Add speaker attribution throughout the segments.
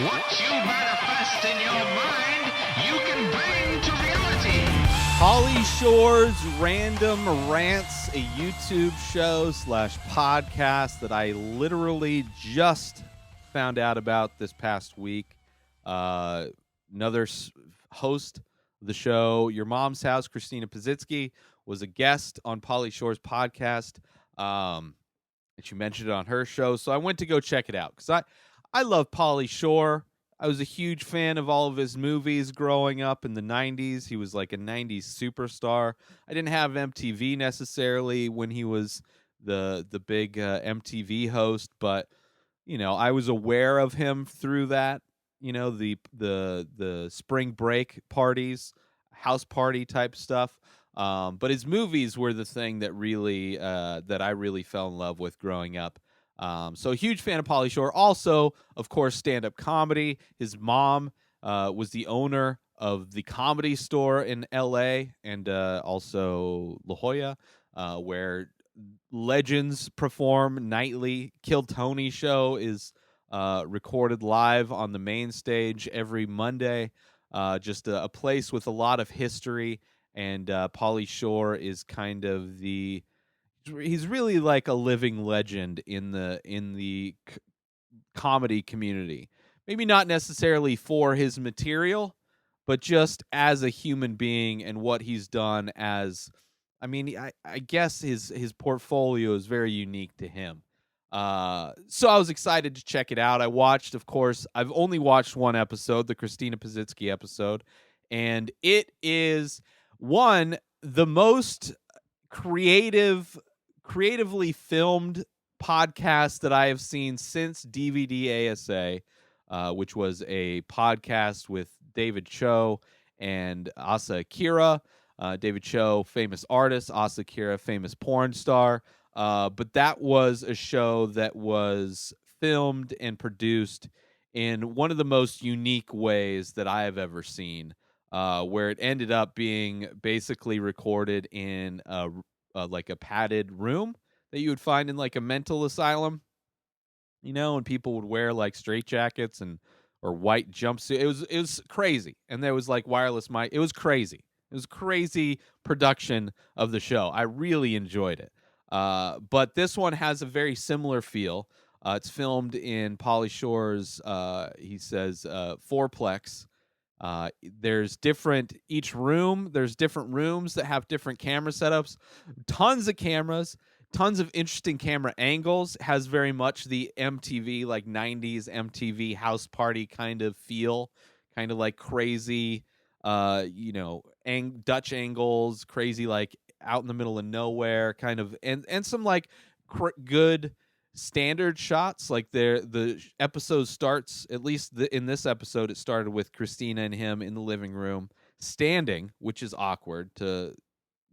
Speaker 1: What you manifest in your mind, you can bring to reality.
Speaker 2: Pauly Shore's Random Rants, a YouTube show / podcast that I literally just found out about this past week. Another host of the show, Your Mom's House, Christina Pazitsky, was a guest on Pauly Shore's podcast, and she mentioned it on her show. So I went to go check it out because I love Pauly Shore. I was a huge fan of all of his movies growing up in the 90s. He was like a 90s superstar. I didn't have MTV necessarily when he was the big MTV host, but you know, I was aware of him through that, you know, the spring break parties, house party type stuff. But his movies were the thing that really that I really fell in love with growing up. So a huge fan of Pauly Shore. Also, of course, stand-up comedy. His mom was the owner of the Comedy Store in L.A. and also La Jolla, where legends perform nightly. Kill Tony show is recorded live on the main stage every Monday. Just a place with a lot of history, and Pauly Shore is kind of he's really like a living legend in the comedy community. Maybe not necessarily for his material, but just as a human being and what he's done as. I mean, I guess his portfolio is very unique to him. So I was excited to check it out. I watched, of course, I've only watched one episode, the Christina Pazitsky episode, and it is the most creatively filmed podcast that I have seen since DVD ASA, which was a podcast with David Cho and Asa Akira. David Cho, famous artist, Asa Akira, famous porn star. But that was a show that was filmed and produced in one of the most unique ways that I have ever seen, where it ended up being basically recorded in like a padded room that you would find in like a mental asylum, you know, and people would wear like straitjackets or white jumpsuit. It was crazy, and there was like wireless mic. It was crazy. It was crazy production of the show. I really enjoyed it. But this one has a very similar feel. It's filmed in Pauly Shore's, he says, Fourplex. There's each room, there's different rooms that have different camera setups, tons of cameras, tons of interesting camera angles, has very much the MTV, like 90s MTV house party kind of feel, kind of like crazy, you know, Dutch angles, crazy, like out in the middle of nowhere kind of, and some like good standard shots. Like the episode starts, at least in this episode, it started with Christina and him in the living room standing, which is awkward to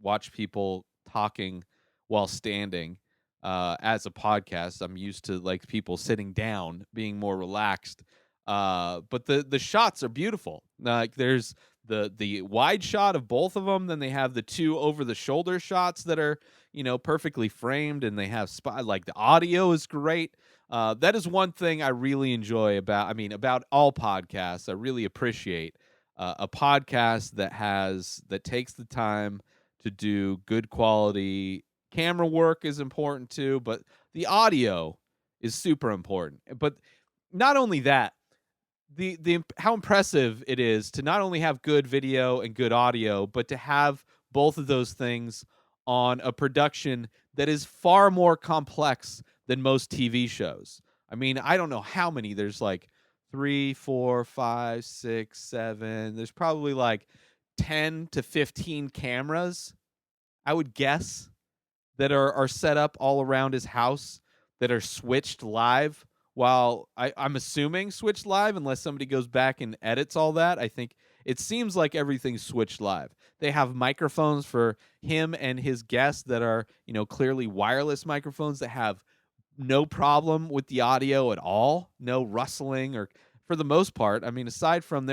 Speaker 2: watch people talking while standing. As a podcast, I'm used to like people sitting down, being more relaxed. But the shots are beautiful. Like there's the wide shot of both of them, then they have the two over the shoulder shots that are, you know, perfectly framed, and they have like the audio is great. That is one thing I really enjoy about all podcasts. I really appreciate a podcast that takes the time to do good quality camera work is important too, but the audio is super important. But not only that, the how impressive it is to not only have good video and good audio, but to have both of those things on a production that is far more complex than most TV shows. I mean, I don't know how many. There's like 3, 4, 5, 6, 7. There's probably like 10 to 15 cameras, I would guess, that are set up all around his house that are switched live. While I'm assuming switched live, unless somebody goes back and edits all that. I think it seems like everything's switched live. They have microphones for him and his guests that are, you know, clearly wireless microphones that have no problem with the audio at all, no rustling, or for the most part. I mean, aside from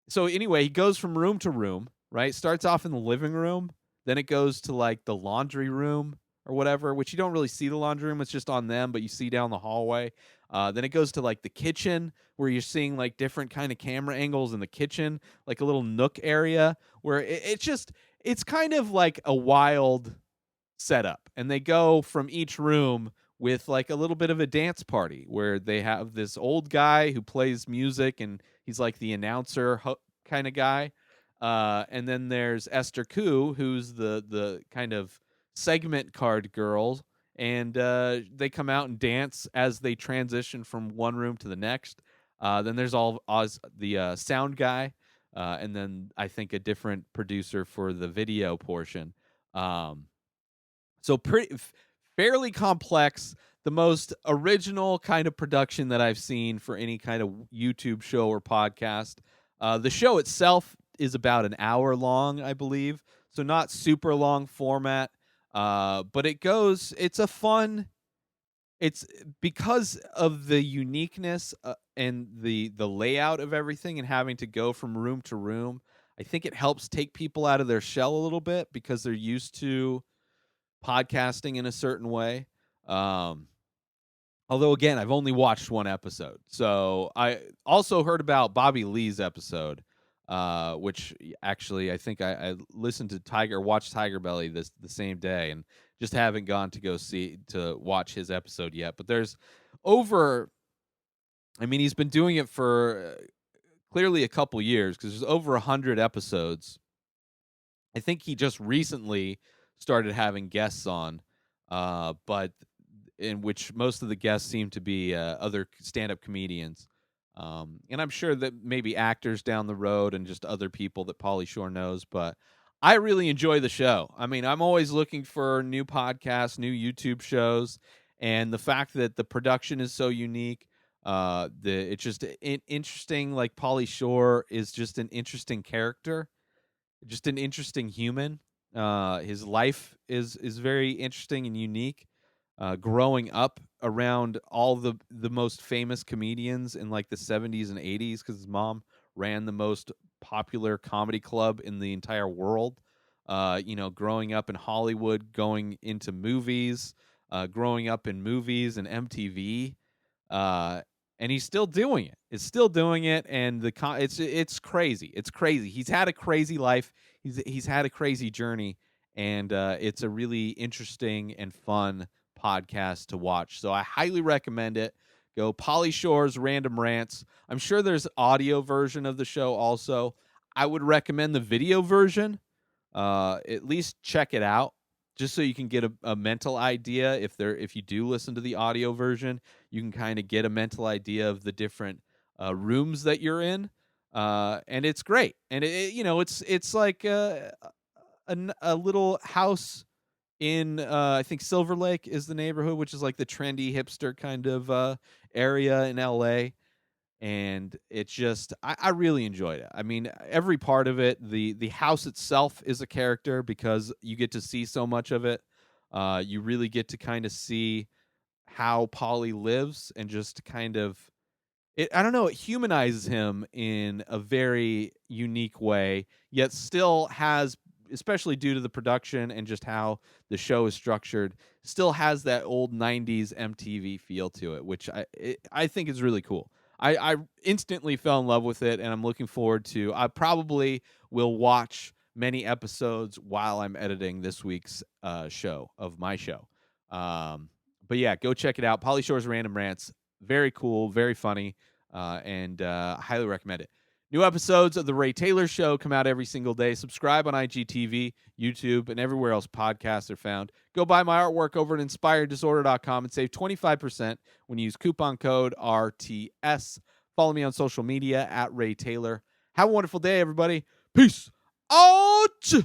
Speaker 2: so anyway, he goes from room to room, right? Starts off in the living room, then it goes to like the laundry room or whatever, which you don't really see the laundry room. It's just on them, but you see down the hallway. Then it goes to like the kitchen where you're seeing like different kind of camera angles in the kitchen, like a little nook area where it's kind of like a wild setup. And they go from each room with like a little bit of a dance party where they have this old guy who plays music and he's like the announcer kind of guy. And then there's Esther Koo, who's the kind of segment card girl, and they come out and dance as they transition from one room to the next. Then there's all Oz, the sound guy, and then I think a different producer for the video portion. Um, so fairly complex, the most original kind of production that I've seen for any kind of YouTube show or podcast. The show itself is about an hour long, I believe, so not super long format. But it's a fun. It's because of the uniqueness and the layout of everything and having to go from room to room. I think it helps take people out of their shell a little bit because they're used to podcasting in a certain way. Um, Although again, I've only watched one episode. So I also heard about Bobby Lee's episode, which actually I think I listened to watched Tiger Belly the same day, and just haven't gone to watch his episode yet. But there's over, I mean, he's been doing it for clearly a couple years because there's over 100 episodes. I think he just recently started having guests on, but in which most of the guests seem to be other stand-up comedians. And I'm sure that maybe actors down the road and just other people that Pauly Shore knows, but I really enjoy the show. I mean, I'm always looking for new podcasts, new YouTube shows, and the fact that the production is so unique, it's just interesting. Like Pauly Shore is just an interesting character, just an interesting human. His life is very interesting and unique. Growing up around all the most famous comedians in like the 70s and 80s, because his mom ran the most popular comedy club in the entire world. Growing up in Hollywood, going into movies, growing up in movies and MTV, uh, and he's still doing it. It's still doing it, and it's crazy. It's crazy. He's had a crazy life. He's had a crazy journey, and it's a really interesting and fun podcast to watch. So I highly recommend it. Go Pauly Shore's Random Rants. I'm sure there's audio version of the show also. I would recommend the video version. At least check it out just so you can get a mental idea. If you do listen to the audio version, you can kind of get a mental idea of the different rooms that you're in. And it's great. And it's like a little house in I think Silver Lake is the neighborhood, which is like the trendy hipster kind of area in LA. And it's just I really enjoyed it. I mean, every part of it. The house itself is a character because you get to see so much of it. You really get to kind of see how Pauly lives and just kind of I don't know, it humanizes him in a very unique way, yet still has, especially due to the production and just how the show is structured, still has that old 90s MTV feel to it, which I think is really cool. I instantly fell in love with it, and I'm looking forward to, I probably will watch many episodes while I'm editing this week's show of my show. But yeah, go check it out. Pauly Shore's Random Rants. Very cool, very funny, and highly recommend it. New episodes of The Ray Taylor Show come out every single day. Subscribe on IGTV, YouTube, and everywhere else podcasts are found. Go buy my artwork over at inspireddisorder.com and save 25% when you use coupon code RTS. Follow me on social media at Ray Taylor. Have a wonderful day, everybody. Peace out!